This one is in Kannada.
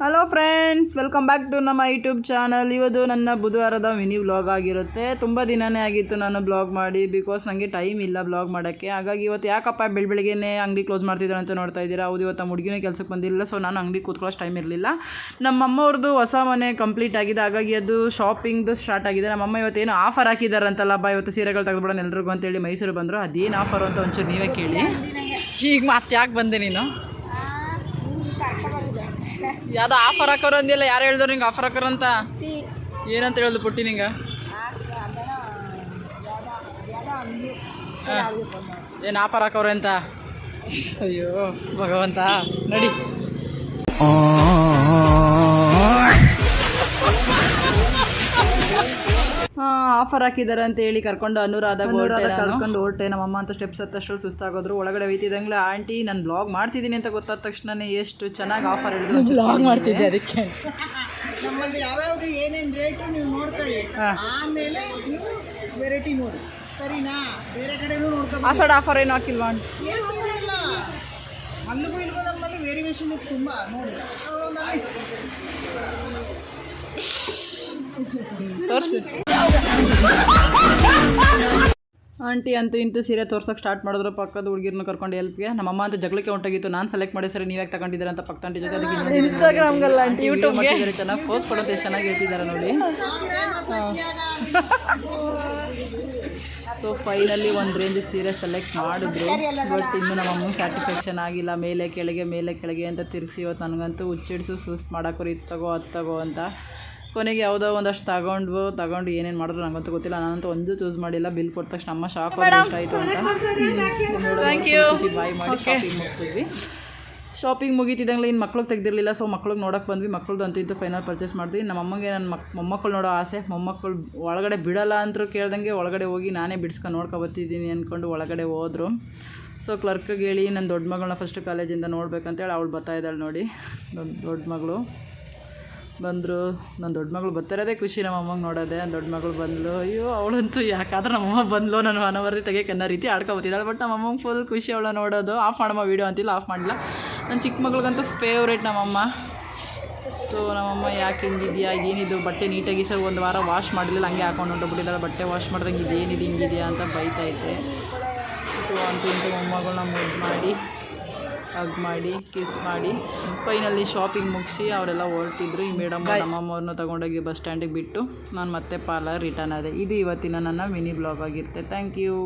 Hello friends, welcome back to ನಮ್ಮ ಯೂಟ್ಯೂಬ್ ಚಾನಲ್. ಇವತ್ತು ನನ್ನ ಬುಧವಾರದ ಮಿನಿ ವ್ಲಾಗ್ ಆಗಿರುತ್ತೆ. ತುಂಬ ದಿನವೇ ಆಗಿತ್ತು ನಾನು ಬ್ಲಾಗ್ ಮಾಡಿ, ಬಿಕಾಸ್ ನನಗೆ ಟೈಮ್ ಇಲ್ಲ ಬ್ಲಾಗ್ ಮಾಡೋಕ್ಕೆ. ಹಾಗಾಗಿ ಇವತ್ತು ಯಾಕಪ್ಪ ಬೆಳಗ್ಗೆನೇ ಅಂಗಡಿ ಕ್ಲೋಸ್ ಮಾಡ್ತಿದ್ದಾರೆ ಅಂತ ನೋಡ್ತಾ ಇದ್ದೀರಾ. ಹೌದು, ಇವತ್ತು ನಮ್ಮ ಹುಡುಗಿನೇ ಕೆಲಸಕ್ಕೆ ಬಂದಿಲ್ಲ, ಸೊ ನಾನು ಅಂಗಡಿ ಕೂತ್ಕೊಳ್ಳೋಷ್ಟು ಟೈಮ್ ಇರಲಿಲ್ಲ. ನಮ್ಮಮ್ಮವ್ರದ್ದು ಹೊಸ ಮನೆ ಕಂಪ್ಲೀಟ್ ಆಗಿದೆ, ಹಾಗಾಗಿ ಅದು ಶಾಪಿಂಗ್ದು ಸ್ಟಾರ್ಟ್ ಆಗಿದೆ. ನಮ್ಮಮ್ಮ ಇವತ್ತೇನು ಆಫರ್ ಹಾಕಿದಾರಂತಲ್ಲ, ಇವತ್ತು ಸೀರೆಗಳು ತೆಗೆದುಬಿಡೋಣ ಎಲ್ರಿಗೂ ಅಂತೇಳಿ ಮೈಸೂರು ಬಂದರು. ಅದೇನು ಆಫರ್ ಅಂತ ಒಂಚೂರು ನೀವೇ ಕೇಳಿ. ಈಗ ಮತ್ತೆ ಯಾಕೆ ಬಂದೆ ನೀನು? ಯಾವುದೋ ಆಫರ್ ಹಾಕೋರು ಅಂದಿಲ್ಲ, ಯಾರು ಹೇಳಿದ್ರು ನಿಂಗೆ ಆಫರ್ ಹಾಕೋರು ಅಂತ? ಏನಂತ ಹೇಳಿದ್ರು ಪುಟ್ಟಿ ನಿಂಗೆ? ಏನು ಆಫರ್ ಹಾಕೋರು ಅಂತ? ಅಯ್ಯೋ ಭಗವಂತ, ನಡಿ. ಆಫರ್ ಹಾಕಿದ್ದಾರೆ ಅಂತ ಹೇಳಿ ಕರ್ಕೊಂಡು ಅನುರಾಧ ಕರ್ಕೊಂಡು ಹೊರಟೆ. ನಮ್ಮಮ್ಮ ಅಂತ ಸ್ಟೆಪ್ಸ್ ಹತ್ತಷ್ಟು ಸುಸ್ತಾಗೋದ್ರು. ಒಳಗಡೆ ಒಯ್ತಿದ್ದಂಗ್ಲೆ ಆಂಟಿ ನಾನು ಬ್ಲಾಗ್ ಮಾಡ್ತಿದ್ದೀನಿ ಅಂತ ಗೊತ್ತಾದ ತಕ್ಷಣ ಎಷ್ಟು ಚೆನ್ನಾಗಿ ಆಫರ್ ಹೇಳಿದ್ರು. ಬ್ಲಾಗ್ ಮಾಡ್ತಿದ್ದೆ ಅದಕ್ಕೆ. ನಮ್ಮಲ್ಲಿ ಯಾವ್ಯಾವುದು ಏನೇನು ರೇಟು ನೀವು ನೋಡ್ಕೊಳ್ಳಿ, ಆಮೇಲೆ ನೀವು ವೆರೈಟಿ ನೋಡಿ, ಸರಿನಾ? ಬೇರೆ ಕಡೆನೂ ನೋಡ್ಕೊಂಡು ಆ ಸೈಡ್ ಆಫರ್ ಏನು ಹಾಕಿಲ್ವಾ? ಏನಿಲ್ಲ, ಅಲ್ಲಿಗೂ ಇಲ್ಗೂ ನಮ್ಮಲ್ಲಿ ವೇರಿಯೇಷನ್ ಇತ್ತು ತುಂಬ. ನೋಡಿ ತೋರಿಸಿ. ಆಂಟಿ ಅಂತೂ ಇಂತೂ ಸೀರೆ ತೋರ್ಸೋಕೆ ಸ್ಟಾರ್ಟ್ ಮಾಡಿದ್ರು. ಪಕ್ಕದ ಹುಡುಗಿರನ್ನ ಕರ್ಕೊಂಡು ಹೆಲ್ಪ್ಗೆ. ನಮ್ಮಮ್ಮ ಅಂತ ಜಗಳಕ್ಕೆ ಹೊಂಟೋಗಿತ್ತು. ನಾನು ಸೆಲೆಕ್ಟ್ ಮಾಡಿ ಸರಿ ನೀವು ಯಾಕೆ ತಗೊಂಡಿದ್ದೀರ ಅಂತ ಪಕ್ಕ ಆಂಟಿ ಜೊತೆ. ಅದಕ್ಕೆ ಇನ್ಸ್ಟಾಗ್ರಾಮ್ಗಲ್ಲ ಆಂಟಿ, ಯೂಟ್ಯೂಬ್ಗೆ ಚೆನ್ನಾಗಿ ಪೋಸ್ಟ್ ಕೊಡೋದು ಎಷ್ಟು ಚೆನ್ನಾಗಿ ಹೇಳ್ತಿದ್ದಾರೆ ನೋಡಿ. ಸೊ ಫೈನಲಿ ಒಂದು ರೇಂಜಿಗೆ ಸೀರೆ ಸೆಲೆಕ್ಟ್ ಮಾಡಿದ್ರು. ಬಟ್ ಇನ್ನು ನಮ್ಮಮ್ಮ ಸ್ಯಾಟಿಸ್ಫ್ಯಾಕ್ಷನ್ ಆಗಿಲ್ಲ. ಮೇಲೆ ಕೆಳಗೆ ಅಂತ ತಿರುಗಿಸಿ ಇವತ್ತು ನನಗಂತೂ ಹುಚ್ಚಿಡಿಸು ಸುಸ್ತು ಮಾಡೋಕ್ಕೋರು ಇದು ತಗೋ ಅದು ತಗೋ ಅಂತ. ಕೊನೆಗೆ ಯಾವುದೋ ಒಂದಷ್ಟು ತಗೊಂಡು ಏನೇನು ಮಾಡಿದ್ರು ನನಗಂತೂ ಗೊತ್ತಿಲ್ಲ. ನಾನಂತೂ ಒಂದು ಚೂಸ್ ಮಾಡಿಲ್ಲ. ಬಿಲ್ ಕೊಟ್ಟ ತಕ್ಷಣ ನಮ್ಮ ಶಾಕ್ ಇಷ್ಟ ಆಯಿತು ಅಂತ ಖುಷಿ ಬಾಯ್ ಮಾಡಿ ಶಾಪಿಂಗ್ ಮುಗಿಸಿದ್ವಿ. ಶಾಪಿಂಗ್ ಮುಗೀತಿದ್ದಂಗೆ ಇನ್ನು ಮಕ್ಳಿಗೆ ತೆಗೆದಿರಲಿಲ್ಲ, ಸೊ ಮಕ್ಳಿಗೆ ನೋಡೋಕೆ ಬಂದ್ವಿ. ಮಕ್ಳದ್ದು ಅಂತೂ ಫೈನಲ್ ಪರ್ಚೇಸ್ ಮಾಡಿದ್ವಿ. ನಮ್ಮಮ್ಮಗೆ ನನ್ನ ಮೊಮ್ಮಕ್ಕಳು ನೋಡೋ ಆಸೆ. ಮೊಮ್ಮಕ್ಕಳು ಒಳಗಡೆ ಬಿಡೋಲ್ಲ ಅಂತರೂ ಕೇಳ್ದಂಗೆ ಒಳಗಡೆ ಹೋಗಿ ನಾನೇ ಬಿಡಿಸ್ಕೊಂಡು ನೋಡ್ಕೊಬರ್ತಿದ್ದೀನಿ ಅಂದ್ಕೊಂಡು ಒಳಗಡೆ ಹೋದರು. ಸೊ ಕ್ಲರ್ಕ್ಗೆ ಹೇಳಿ ನನ್ನ ದೊಡ್ಡ ಮಗಳನ್ನ ಫಸ್ಟ್ ಕಾಲೇಜಿಂದ ನೋಡ್ಬೇಕಂತೇಳಿ ಅವಳು ಬರ್ತಾಯಿದ್ದಾಳೆ ನೋಡಿ. ದೊಡ್ಡ ಮಗಳು ಬಂದರು. ನನ್ನ ದೊಡ್ಡ ಮಗಳು ಬರ್ತಿರೋದೇ ಖುಷಿ ನಮ್ಮಮ್ಮಗೆ ನೋಡೋದೆ. ದೊಡ್ಡ ಮಗಳು ಬಂದಳು. ಅಯ್ಯೋ ಅವಳಂತೂ ಯಾಕಾದ್ರೆ ನಮ್ಮಮ್ಮ ಬಂದಳು ನಾನು ಅನವರ್ತಿ ತೆಗೆಯಕ್ಕೆ ಅನ್ನೋ ರೀತಿ ಆಡ್ಕೊಬತ್ತಿದ್ದಾಳೆ. ಬಟ್ ನಮ್ಮಮ್ಮಗೆ ಫುಲ್ ಖುಷಿ ಅವಳ ನೋಡೋದು. ಆಫ್ ಮಾಡಮ್ಮ ವೀಡಿಯೋ ಅಂತಿಲ್ಲ, ಆಫ್ ಮಾಡಿಲ್ಲ. ನನ್ನ ಚಿಕ್ಕ ಮಗಳಿಗಂತೂ ಫೇವ್ರೇಟ್ ನಮ್ಮಮ್ಮ. ಸೊ ನಮ್ಮಮ್ಮ ಯಾಕೆ ಹಿಂಗಿದೆಯಾ, ಏನಿದು ಬಟ್ಟೆ ನೀಟಾಗಿ ಸರ್ ಒಂದು ವಾರ ವಾಶ್ ಮಾಡಲಿಲ್ಲ, ಹಂಗೆ ಹಾಕೊಂಡು ಹೊಂಟೋಗ್ಬಿಟ್ಟಿದ್ದಾಳೆ. ಬಟ್ಟೆ ವಾಶ್ ಮಾಡ್ದಂಗೆ ಇದೇನಿದೆ ಹಿಂಗಿದೆಯಾ ಅಂತ ಬೈತೈತೆ. ಸೊ ಅಂತೂ ಇಂಥ ಮೊಮ್ಮಗಳನ್ನ ಮುದ್ದು ಮಾಡಿ ಹಗ್ ಮಾಡಿ ಕಿಸ್ ಮಾಡಿ ಫೈನಲ್ಲಿ ಶಾಪಿಂಗ್ ಮುಗಿಸಿ ಅವರೆಲ್ಲ ಹೊರಟಿದ್ರು. ಈ ಮೇಡಮ್ ನಮ್ಮಮ್ಮವ್ರನ್ನ ತೊಗೊಂಡೋಗಿ ಬಸ್ ಸ್ಟ್ಯಾಂಡಿಗೆ ಬಿಟ್ಟು ನಾನು ಮತ್ತೆ ಪಾರ್ಲರ್ ರಿಟರ್ನ್ ಆದೆ. ಇದು ಇವತ್ತಿನ ನನ್ನ ಮಿನಿ ಬ್ಲಾಗ್ ಆಗಿರುತ್ತೆ. Thank you.